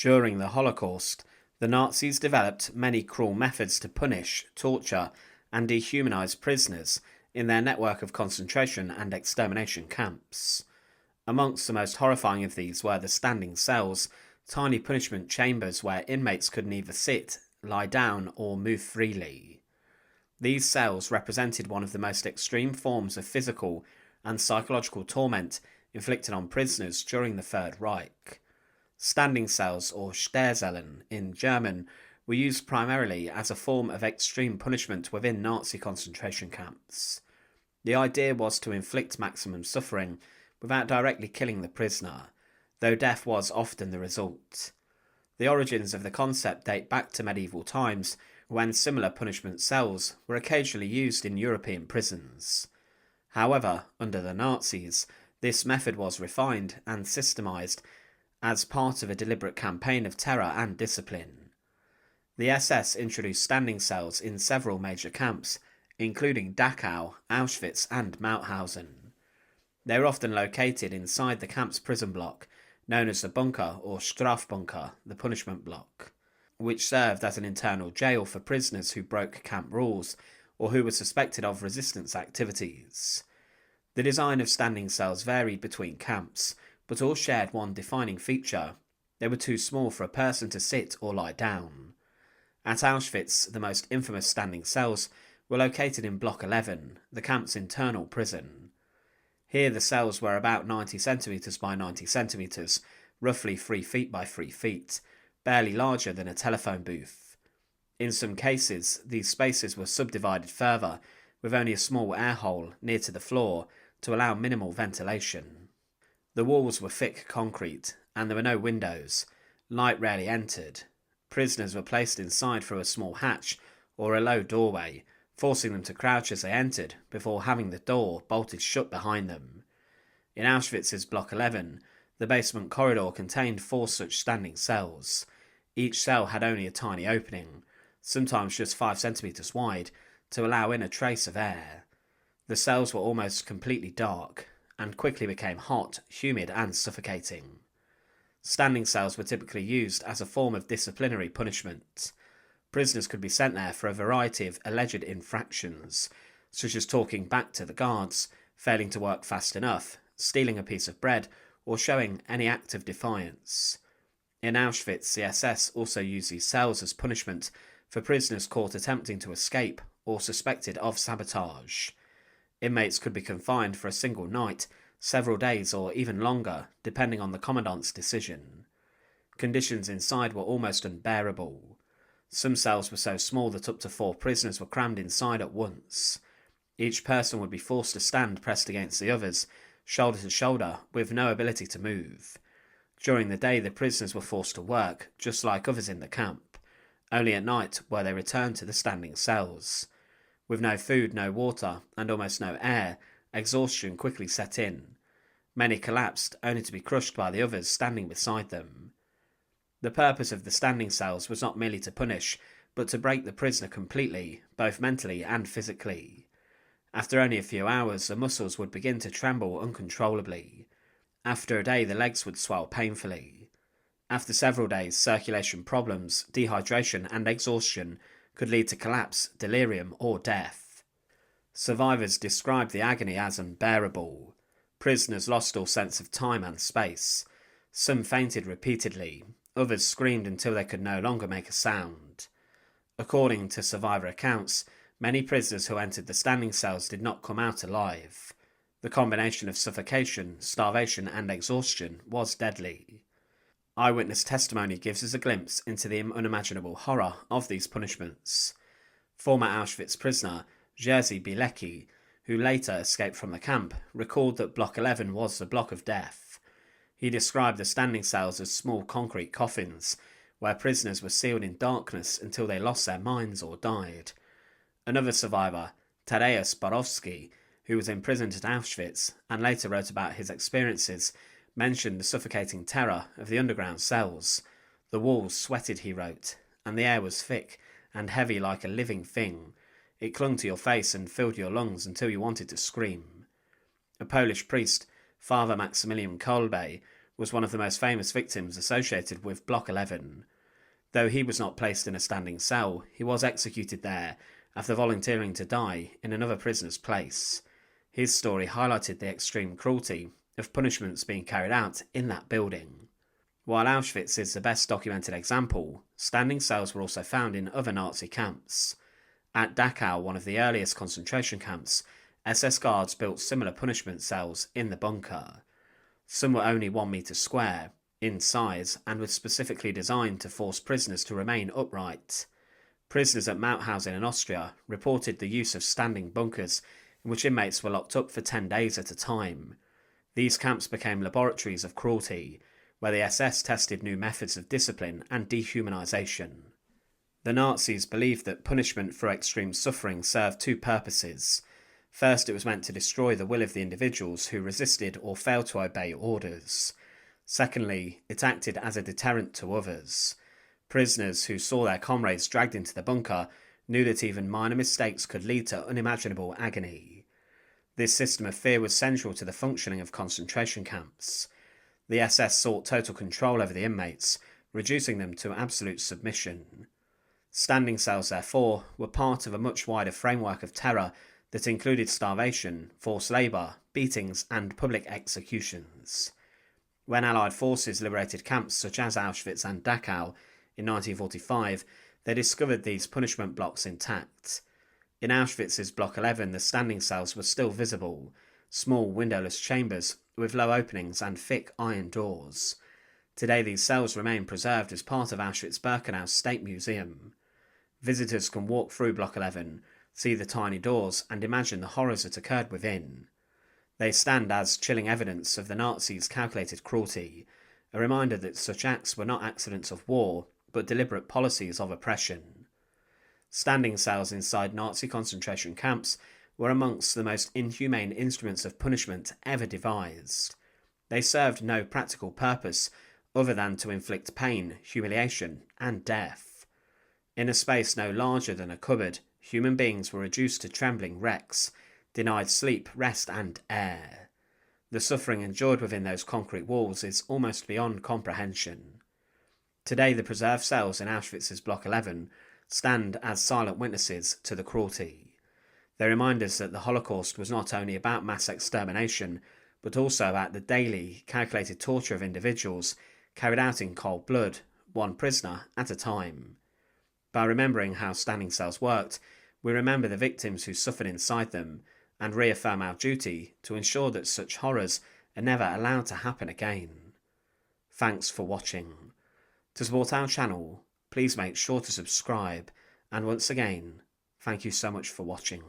During the Holocaust, the Nazis developed many cruel methods to punish, torture, and dehumanize prisoners in their network of concentration and extermination camps. Amongst the most horrifying of these were the standing cells, tiny punishment chambers where inmates could neither sit, lie down, or move freely. These cells represented one of the most extreme forms of physical and psychological torment inflicted on prisoners during the Third Reich. Standing cells, or Sterzellen in German, were used primarily as a form of extreme punishment within Nazi concentration camps. The idea was to inflict maximum suffering without directly killing the prisoner, though death was often the result. The origins of the concept date back to medieval times, when similar punishment cells were occasionally used in European prisons. However, under the Nazis, this method was refined and systemized as part of a deliberate campaign of terror and discipline. The SS introduced standing cells in several major camps, including Dachau, Auschwitz, and Mauthausen. They were often located inside the camp's prison block, known as the bunker or Strafbunker, the punishment block, which served as an internal jail for prisoners who broke camp rules or who were suspected of resistance activities. The design of standing cells varied between camps, but all shared one defining feature: they were too small for a person to sit or lie down. At Auschwitz, the most infamous standing cells were located in Block 11, the camp's internal prison. Here the cells were about 90 centimetres by 90 centimetres, roughly 3 feet by 3 feet, barely larger than a telephone booth. In some cases, these spaces were subdivided further, with only a small air hole near to the floor to allow minimal ventilation. The walls were thick concrete, and there were no windows. Light rarely entered. Prisoners were placed inside through a small hatch or a low doorway, forcing them to crouch as they entered before having the door bolted shut behind them. In Auschwitz's Block 11, the basement corridor contained 4 such standing cells. Each cell had only a tiny opening, sometimes just 5 centimetres wide, to allow in a trace of air. The cells were almost completely dark, and quickly became hot, humid, and suffocating. Standing cells were typically used as a form of disciplinary punishment. Prisoners could be sent there for a variety of alleged infractions, such as talking back to the guards, failing to work fast enough, stealing a piece of bread, or showing any act of defiance. In Auschwitz, the SS also used these cells as punishment for prisoners caught attempting to escape or suspected of sabotage. Inmates could be confined for a single night, several days, or even longer, depending on the commandant's decision. Conditions inside were almost unbearable. Some cells were so small that up to 4 prisoners were crammed inside at once. Each person would be forced to stand pressed against the others, shoulder to shoulder, with no ability to move. During the day, the prisoners were forced to work, just like others in the camp. Only at night were they returned to the standing cells. With no food, no water, and almost no air, exhaustion quickly set in. Many collapsed, only to be crushed by the others standing beside them. The purpose of the standing cells was not merely to punish, but to break the prisoner completely, both mentally and physically. After only a few hours, the muscles would begin to tremble uncontrollably. After a day, the legs would swell painfully. After several days, circulation problems, dehydration, and exhaustion could lead to collapse, delirium, or death. Survivors described the agony as unbearable. Prisoners lost all sense of time and space. Some fainted repeatedly. Others screamed until they could no longer make a sound. According to survivor accounts, many prisoners who entered the standing cells did not come out alive. The combination of suffocation, starvation, and exhaustion was deadly. Eyewitness testimony gives us a glimpse into the unimaginable horror of these punishments. Former Auschwitz prisoner Jerzy Bilecki, who later escaped from the camp, recalled that Block 11 was the block of death. He described the standing cells as small concrete coffins, where prisoners were sealed in darkness until they lost their minds or died. Another survivor, Tadeusz Borowski, who was imprisoned at Auschwitz and later wrote about his experiences, mentioned the suffocating terror of the underground cells. The walls sweated, he wrote, and the air was thick and heavy like a living thing. It clung to your face and filled your lungs until you wanted to scream. A Polish priest, Father Maximilian Kolbe, was one of the most famous victims associated with Block 11. Though he was not placed in a standing cell, he was executed there after volunteering to die in another prisoner's place. His story highlighted the extreme cruelty of punishments being carried out in that building. While Auschwitz is the best documented example, standing cells were also found in other Nazi camps. At Dachau, one of the earliest concentration camps, SS guards built similar punishment cells in the bunker. Some were only 1 metre square in size and were specifically designed to force prisoners to remain upright. Prisoners at Mauthausen in Austria reported the use of standing bunkers in which inmates were locked up for 10 days at a time. These camps became laboratories of cruelty, where the SS tested new methods of discipline and dehumanisation. The Nazis believed that punishment for extreme suffering served two purposes. First, it was meant to destroy the will of the individuals who resisted or failed to obey orders. Secondly, it acted as a deterrent to others. Prisoners who saw their comrades dragged into the bunker knew that even minor mistakes could lead to unimaginable agony. This system of fear was central to the functioning of concentration camps. The SS sought total control over the inmates, reducing them to absolute submission. Standing cells, therefore, were part of a much wider framework of terror that included starvation, forced labour, beatings and public executions. When Allied forces liberated camps such as Auschwitz and Dachau in 1945, they discovered these punishment blocks intact. In Auschwitz's Block 11, the standing cells were still visible, small windowless chambers with low openings and thick iron doors. Today these cells remain preserved as part of Auschwitz-Birkenau's State Museum. Visitors can walk through Block 11, see the tiny doors and imagine the horrors that occurred within. They stand as chilling evidence of the Nazis' calculated cruelty, a reminder that such acts were not accidents of war, but deliberate policies of oppression. Standing cells inside Nazi concentration camps were amongst the most inhumane instruments of punishment ever devised. They served no practical purpose other than to inflict pain, humiliation, and death. In a space no larger than a cupboard, human beings were reduced to trembling wrecks, denied sleep, rest, and air. The suffering endured within those concrete walls is almost beyond comprehension. Today, the preserved cells in Auschwitz's Block 11 stand as silent witnesses to the cruelty. They remind us that the Holocaust was not only about mass extermination, but also about the daily, calculated torture of individuals carried out in cold blood, one prisoner at a time. By remembering how standing cells worked, we remember the victims who suffered inside them and reaffirm our duty to ensure that such horrors are never allowed to happen again. Thanks for watching. To support our channel, please make sure to subscribe, and once again, thank you so much for watching.